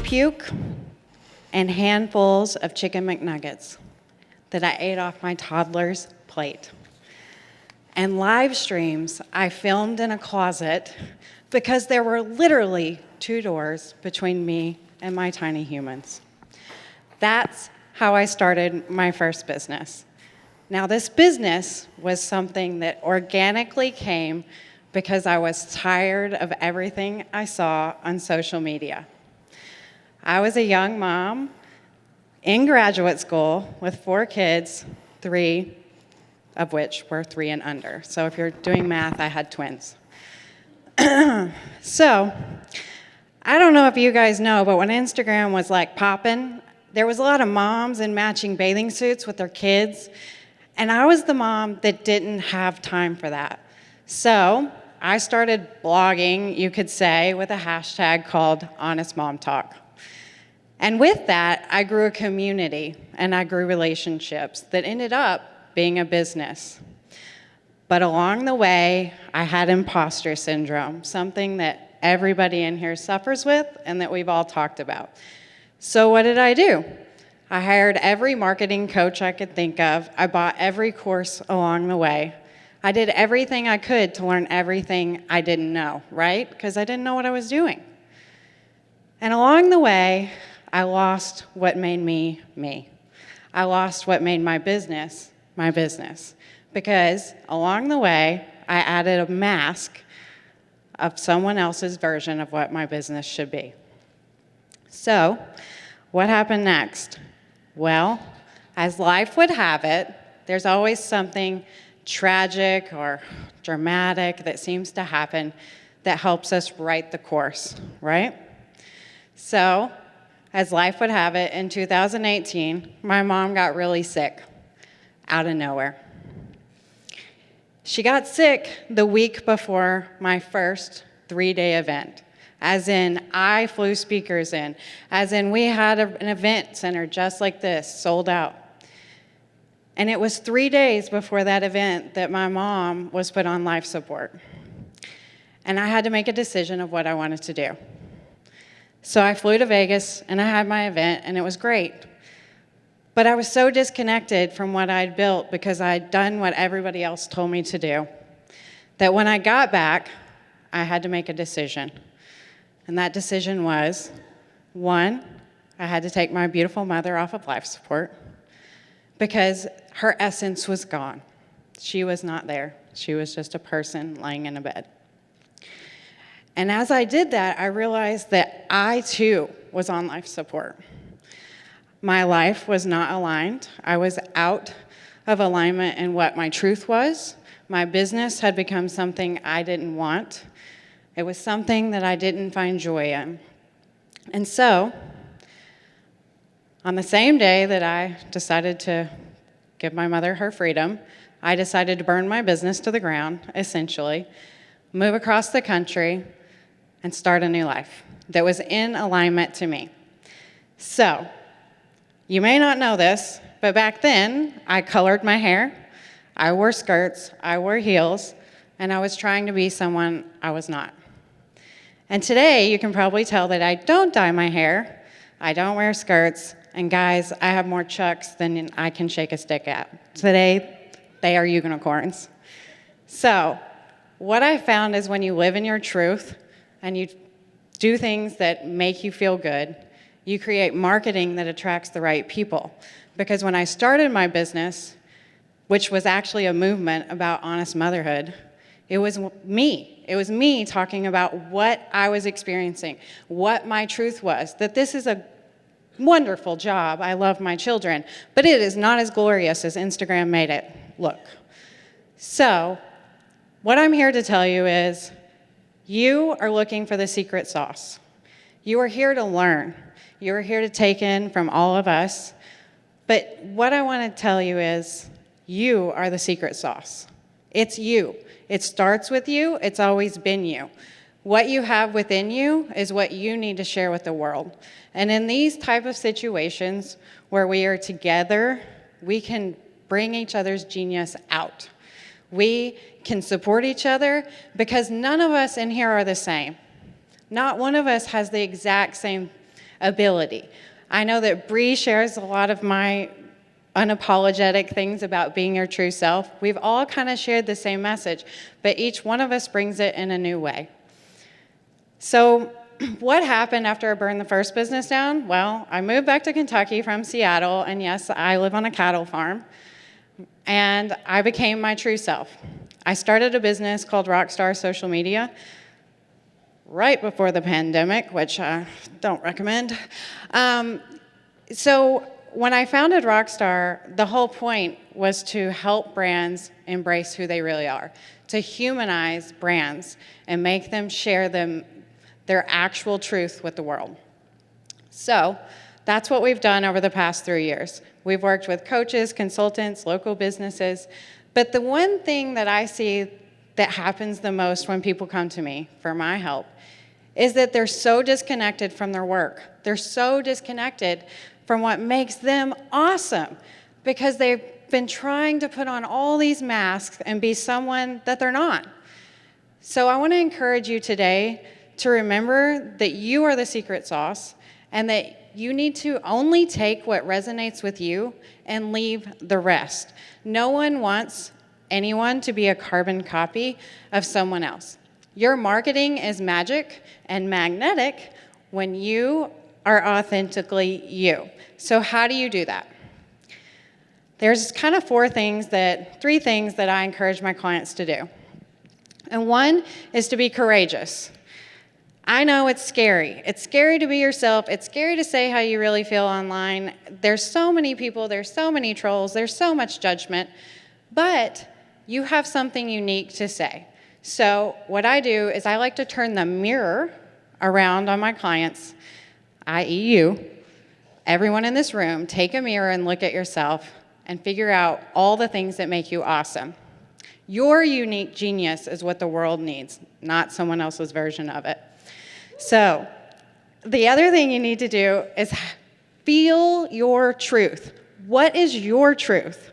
puke and handfuls of chicken McNuggets that I ate off my toddler's plate. And live streams I filmed in a closet because there were literally 2 doors between me and my tiny humans. That's how I started my first business. Now, this business was something that organically came because I was tired of everything I saw on social media. I was a young mom in graduate school with 4 kids, 3 of which were 3 and under. So if you're doing math, I had twins. So, I don't know if you guys know, but when Instagram was like popping, there was a lot of moms in matching bathing suits with their kids, and I was the mom that didn't have time for that. So, I started blogging, you could say, with a hashtag called Honest Mom Talk. And with that, I grew a community and I grew relationships that ended up being a business. But along the way, I had imposter syndrome, something that everybody in here suffers with and that we've all talked about. So what did I do? I hired every marketing coach I could think of. I bought every course along the way. I did everything I could to learn everything I didn't know, right? Because I didn't know what I was doing. And along the way, I lost what made me, me. I lost what made my business, my business. Because along the way, I added a mask of someone else's version of what my business should be. So, what happened next? Well, as life would have it, there's always something tragic or dramatic that seems to happen that helps us right the course, right? So, as life would have it, in 2018, my mom got really sick out of nowhere. She got sick the week before my first 3-day event, as in I flew speakers in, as in we had an event center just like this, sold out. And it was 3 days before that event that my mom was put on life support. And I had to make a decision of what I wanted to do. So I flew to Vegas and I had my event and it was great. But I was so disconnected from what I'd built because I'd done what everybody else told me to do, that when I got back, I had to make a decision. And that decision was, 1, I had to take my beautiful mother off of life support because her essence was gone. She was not there. She was just a person lying in a bed. And as I did that, I realized that I, too, was on life support. My life was not aligned. I was out of alignment in what my truth was. My business had become something I didn't want. It was something that I didn't find joy in. And so, on the same day that I decided to give my mother her freedom, I decided to burn my business to the ground, essentially, move across the country, and start a new life that was in alignment to me. So, you may not know this, but back then, I colored my hair, I wore skirts, I wore heels, and I was trying to be someone I was not. And today, you can probably tell that I don't dye my hair, I don't wear skirts, and guys, I have more chucks than I can shake a stick at. Today, they are unicorns. So, what I found is when you live in your truth, and you do things that make you feel good, you create marketing that attracts the right people. Because when I started my business, which was actually a movement about honest motherhood, it was me. It was me talking about what I was experiencing, what my truth was, that this is a wonderful job. I love my children, but it is not as glorious as Instagram made it look. So, what I'm here to tell you is, you are looking for the secret sauce. You are here to learn. You are here to take in from all of us. But what I want to tell you is, you are the secret sauce. It's you. It starts with you. It's always been you. What you have within you is what you need to share with the world. And in these type of situations where we are together, we can bring each other's genius out. We can support each other because none of us in here are the same. Not one of us has the exact same ability. I know that Bree shares a lot of my unapologetic things about being your true self. We've all kind of shared the same message, but each one of us brings it in a new way. So what happened after I burned the first business down? Well, I moved back to Kentucky from Seattle, and yes, I live on a cattle farm, and I became my true self. I started a business called Rockstar Social Media right before the pandemic, which I don't recommend. So when I founded Rockstar, the whole point was to help brands embrace who they really are, to humanize brands and make them share their actual truth with the world. So that's what we've done over the past 3 years. We've worked with coaches, consultants, local businesses, but the one thing that I see that happens the most when people come to me for my help is that they're so disconnected from their work. They're so disconnected from what makes them awesome because they've been trying to put on all these masks and be someone that they're not. So I want to encourage you today to remember that you are the secret sauce and that you need to only take what resonates with you and leave the rest. No one wants anyone to be a carbon copy of someone else. Your marketing is magic and magnetic when you are authentically you. So how do you do that? There's kind of three things that I encourage my clients to do. And one is to be courageous. I know it's scary. It's scary to be yourself. It's scary to say how you really feel online. There's so many people, there's so many trolls, there's so much judgment, but you have something unique to say. So what I do is I like to turn the mirror around on my clients, i.e. you, everyone in this room, take a mirror and look at yourself and figure out all the things that make you awesome. Your unique genius is what the world needs, not someone else's version of it. So the other thing you need to do is feel your truth. What is your truth?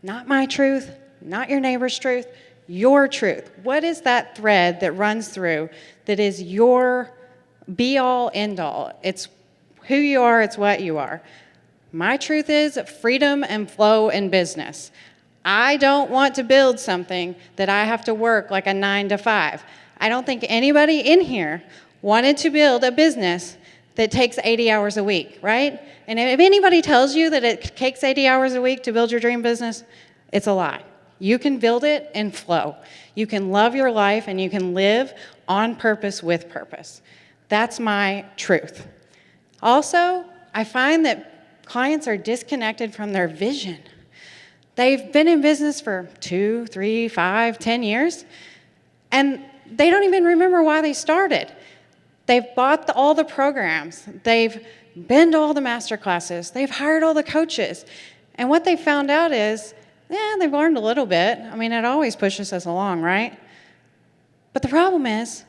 Not my truth, not your neighbor's truth, your truth. What is that thread that runs through that is your be-all, end-all? It's who you are, it's what you are. My truth is freedom and flow in business. I don't want to build something that I have to work like a 9 to 5. I don't think anybody in here wanted to build a business that takes 80 hours a week, right? And if anybody tells you that it takes 80 hours a week to build your dream business, it's a lie. You can build it and flow. You can love your life and you can live on purpose with purpose. That's my truth. Also, I find that clients are disconnected from their vision. They've been in business for 2, 3, 5, 10 years, and they don't even remember why they started. They've bought all the programs. They've been to all the master classes. They've hired all the coaches. And what they found out is, they've learned a little bit. I mean, it always pushes us along, right? But the problem is,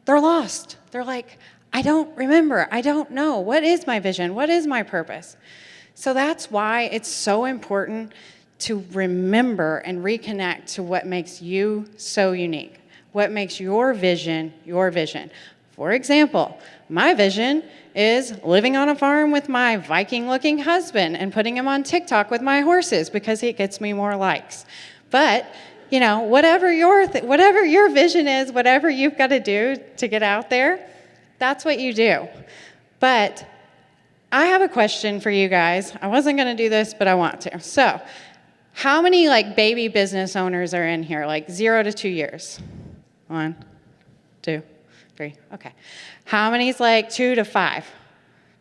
they're lost. They're like, I don't remember. I don't know. What is my vision? What is my purpose? So that's why it's so important to remember and reconnect to what makes you so unique, what makes your vision your vision. For example, my vision is living on a farm with my Viking-looking husband and putting him on TikTok with my horses because it gets me more likes. But, whatever your vision is, whatever you've got to do to get out there, that's what you do. But I have a question for you guys. I wasn't going to do this, but I want to. So, how many baby business owners are in here, 0 to 2 years? 1, 2, 3. Okay. How many's 2 to 5?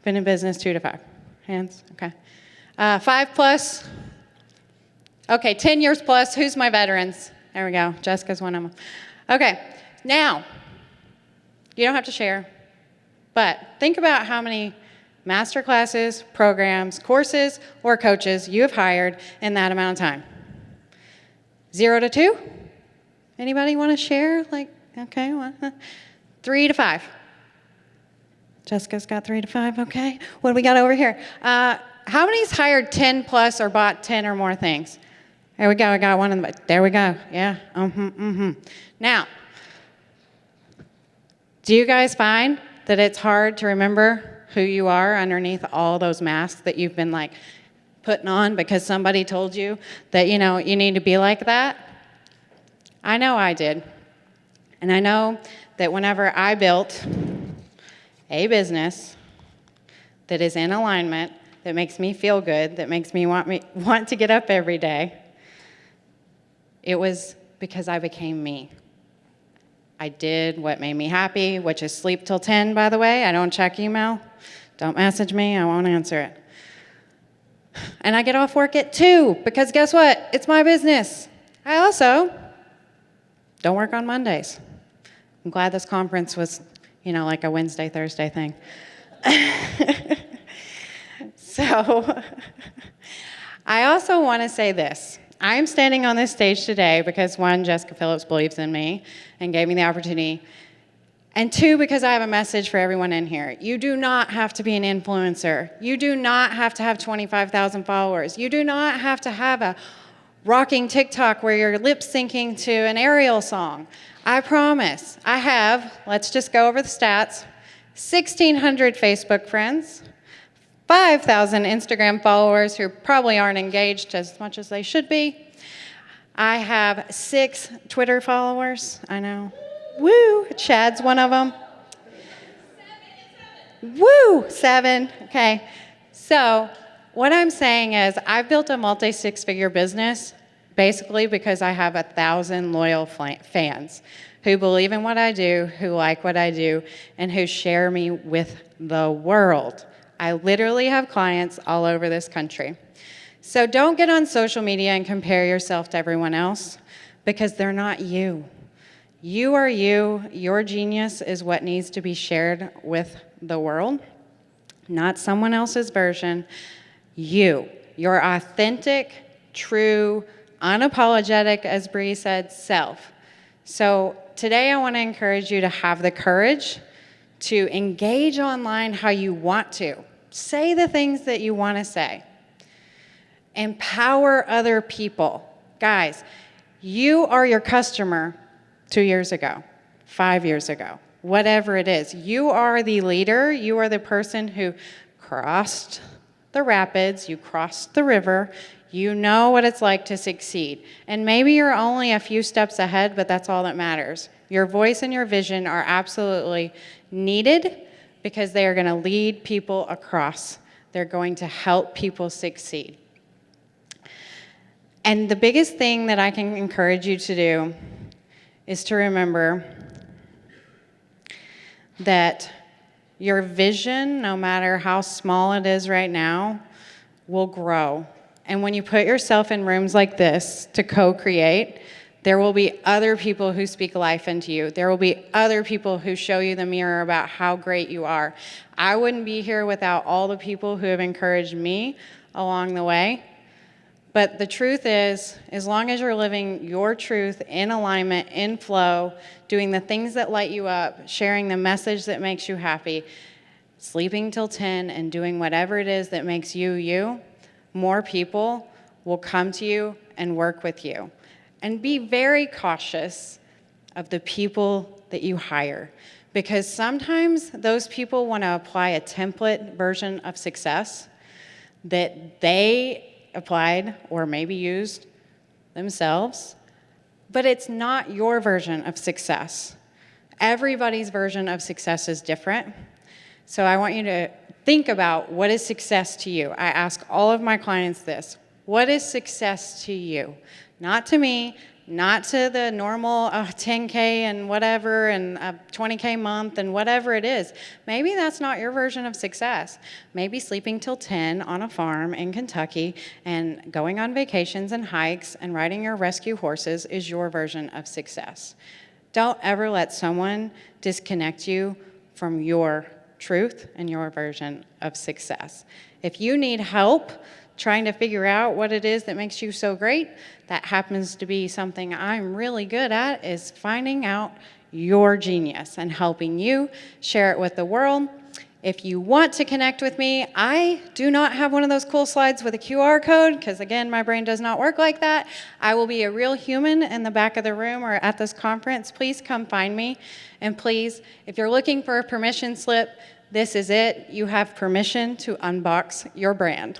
Been in business 2 to 5. Hands? Okay. 5 plus? Okay, 10 years plus. Who's my veterans? There we go. Jessica's one of them. Okay. Now, you don't have to share, but think about how many master classes, programs, courses, or coaches you have hired in that amount of time. 0 to 2? Anybody want to share? Okay, 1, 3 to 5. Jessica's got 3 to 5, okay. What do we got over here? How many's hired 10 plus or bought 10 or more things? There we go, I got one in the, there we go, yeah, Now, do you guys find that it's hard to remember who you are underneath all those masks that you've been like putting on because somebody told you that, you know, you need to be like that? I know I did. And I know that whenever I built a business that is in alignment, that makes me feel good, that makes me want to get up every day, it was because I became me. I did what made me happy, which is sleep till 10, by the way. I don't check email. Don't message me. I won't answer it. And I get off work at 2 because guess what? It's my business. I also don't work on Mondays. I'm glad this conference was, you know, like a Wednesday, Thursday thing. So I also want to say this. I'm standing on this stage today because, one, Jessica Phillips believes in me and gave me the opportunity, and two, because I have a message for everyone in here. You do not have to be an influencer. You do not have to have 25,000 followers. You do not have to have a rocking TikTok where you're lip syncing to an Ariel song. I promise. I have, let's just go over the stats, 1,600 Facebook friends, 5,000 Instagram followers who probably aren't engaged as much as they should be. I have 6 Twitter followers. I know. Woo! Chad's one of them. Woo! 7. Okay. So what I'm saying is I've built a multi-six-figure business basically because I have 1,000 loyal fans who believe in what I do, who like what I do, and who share me with the world. I literally have clients all over this country. So don't get on social media and compare yourself to everyone else because they're not you. You are you. Your genius is what needs to be shared with the world, not someone else's version. You, your authentic, true, unapologetic, as Bree said, self. So today I want to encourage you to have the courage to engage online how you want to. Say the things that you want to say. Empower other people. Guys, you are your customer 2 years ago, 5 years ago, whatever it is. You are the leader. You are the person who crossed the rapids. You crossed the river. You know what it's like to succeed. And maybe you're only a few steps ahead, but that's all that matters. Your voice and your vision are absolutely needed because they are going to lead people across. They're going to help people succeed. And the biggest thing that I can encourage you to do is to remember that your vision, no matter how small it is right now, will grow. And when you put yourself in rooms like this to co-create, there will be other people who speak life into you. There will be other people who show you the mirror about how great you are. I wouldn't be here without all the people who have encouraged me along the way. But the truth is, as long as you're living your truth in alignment, in flow, doing the things that light you up, sharing the message that makes you happy, sleeping till 10, and doing whatever it is that makes you you, more people will come to you and work with you. And be very cautious of the people that you hire, because sometimes those people want to apply a template version of success that they applied or maybe used themselves, but it's not your version of success. Everybody's version of success is different. So I want you to think about, what is success to you? I ask all of my clients this. What is success to you? Not to me, not to the normal 10K and whatever and a 20K month and whatever it is. Maybe that's not your version of success. Maybe sleeping till 10 on a farm in Kentucky and going on vacations and hikes and riding your rescue horses is your version of success. Don't ever let someone disconnect you from your truth and your version of success. If you need help trying to figure out what it is that makes you so great, that happens to be something I'm really good at, is finding out your genius and helping you share it with the world. If you want to connect with me, I do not have one of those cool slides with a QR code, because again, my brain does not work like that. I will be a real human in the back of the room or at this conference. Please come find me. And please, if you're looking for a permission slip, this is it. You have permission to unbox your brand.